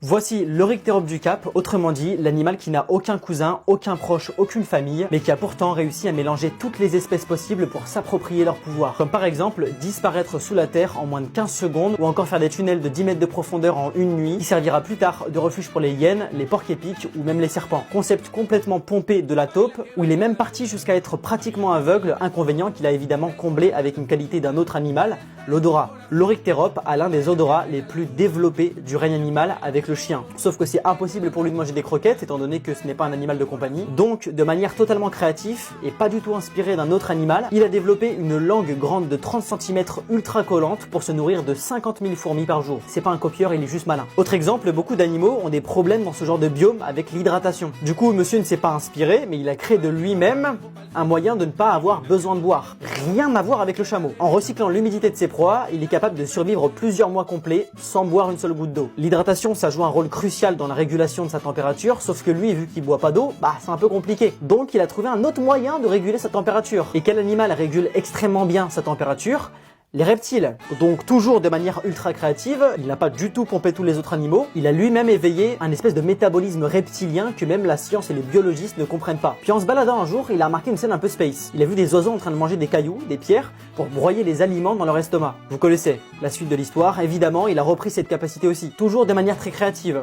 Voici l'Oryctérope du Cap, autrement dit l'animal qui n'a aucun cousin, aucun proche, aucune famille, mais qui a pourtant réussi à mélanger toutes les espèces possibles pour s'approprier leur pouvoir. Comme par exemple disparaître sous la terre en moins de 15 secondes ou encore faire des tunnels de 10 mètres de profondeur en une nuit qui servira plus tard de refuge pour les hyènes, les porcs-épics ou même les serpents. Concept complètement pompé de la taupe où il est même parti jusqu'à être pratiquement aveugle, inconvénient qu'il a évidemment comblé avec une qualité d'un autre animal, l'odorat. L'Oryctérope a l'un des odorats les plus développés du règne animal avec le chien. Sauf que c'est impossible pour lui de manger des croquettes étant donné que ce n'est pas un animal de compagnie. Donc, de manière totalement créative et pas du tout inspirée d'un autre animal, il a développé une langue grande de 30 cm ultra collante pour se nourrir de 50 000 fourmis par jour. C'est pas un copieur, il est juste malin. Autre exemple, beaucoup d'animaux ont des problèmes dans ce genre de biome avec l'hydratation. Du coup, monsieur ne s'est pas inspiré, mais il a créé de lui-même un moyen de ne pas avoir besoin de boire. Rien à voir avec le chameau. En recyclant l'humidité de ses proies, il est capable de survivre plusieurs mois complets sans boire une seule goutte d'eau. L'hydratation, ça joue un rôle crucial dans la régulation de sa température, sauf que lui, vu qu'il boit pas d'eau, c'est un peu compliqué. Donc il a trouvé un autre moyen de réguler sa température. Et quel animal régule extrêmement bien sa température ? Les reptiles. Donc toujours de manière ultra créative, il n'a pas du tout pompé tous les autres animaux, il a lui-même éveillé un espèce de métabolisme reptilien que même la science et les biologistes ne comprennent pas. Puis en se baladant un jour, il a remarqué une scène un peu space. Il a vu des oiseaux en train de manger des cailloux, des pierres, pour broyer les aliments dans leur estomac. Vous connaissez la suite de l'histoire, évidemment, il a repris cette capacité aussi, toujours de manière très créative.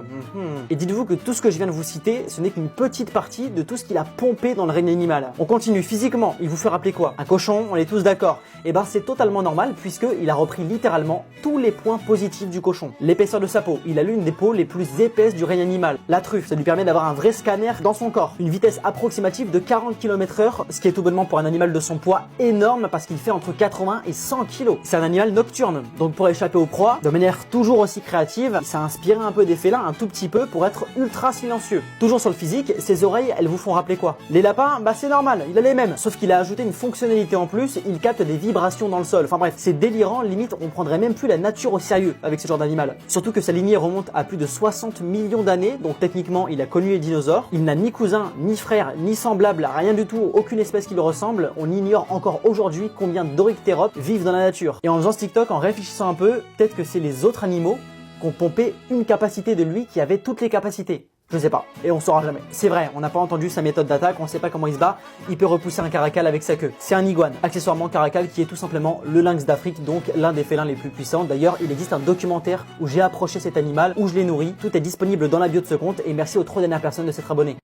Et dites-vous que tout ce que je viens de vous citer, ce n'est qu'une petite partie de tout ce qu'il a pompé dans le règne animal. On continue physiquement, il vous fait rappeler quoi? Un cochon, on est tous d'accord. Et c'est totalement normal puisqu'il a repris littéralement tous les points positifs du cochon. L'épaisseur de sa peau, il a l'une des peaux les plus épaisses du règne animal. La truffe, ça lui permet d'avoir un vrai scanner dans son corps. Une vitesse approximative de 40 km/h, ce qui est tout bonnement pour un animal de son poids énorme parce qu'il fait entre 80 et 100 kg. C'est un animal nocturne, donc pour échapper aux proies, de manière toujours aussi créative, il s'est inspiré un peu des félins, un tout petit peu, pour être ultra silencieux. Toujours sur le physique, ses oreilles, elles vous font rappeler quoi? Les lapins, c'est normal, il a les mêmes, sauf qu'il a ajouté une fonctionnalité en plus, il capte des vibrations dans le sol. Enfin bref, c'est délirant, limite on prendrait même plus la nature au sérieux avec ce genre d'animal. Surtout que sa lignée remonte à plus de 60 millions d'années, donc techniquement il a connu les dinosaures. Il n'a ni cousin, ni frère, ni semblable, rien du tout, aucune espèce qui le ressemble. On ignore encore aujourd'hui combien d'Oryctéropes vivent dans la nature. Et en faisant ce TikTok, en réfléchissant un peu, peut-être que c'est les autres animaux qui ont pompé une capacité de lui qui avait toutes les capacités. Je sais pas, et on saura jamais. C'est vrai, on n'a pas entendu sa méthode d'attaque, on sait pas comment il se bat, il peut repousser un caracal avec sa queue. C'est un iguane, accessoirement caracal qui est tout simplement le lynx d'Afrique, donc l'un des félins les plus puissants. D'ailleurs, il existe un documentaire où j'ai approché cet animal, où je l'ai nourri. Tout est disponible dans la bio de ce compte, et merci aux 3 dernières personnes de s'être abonnées.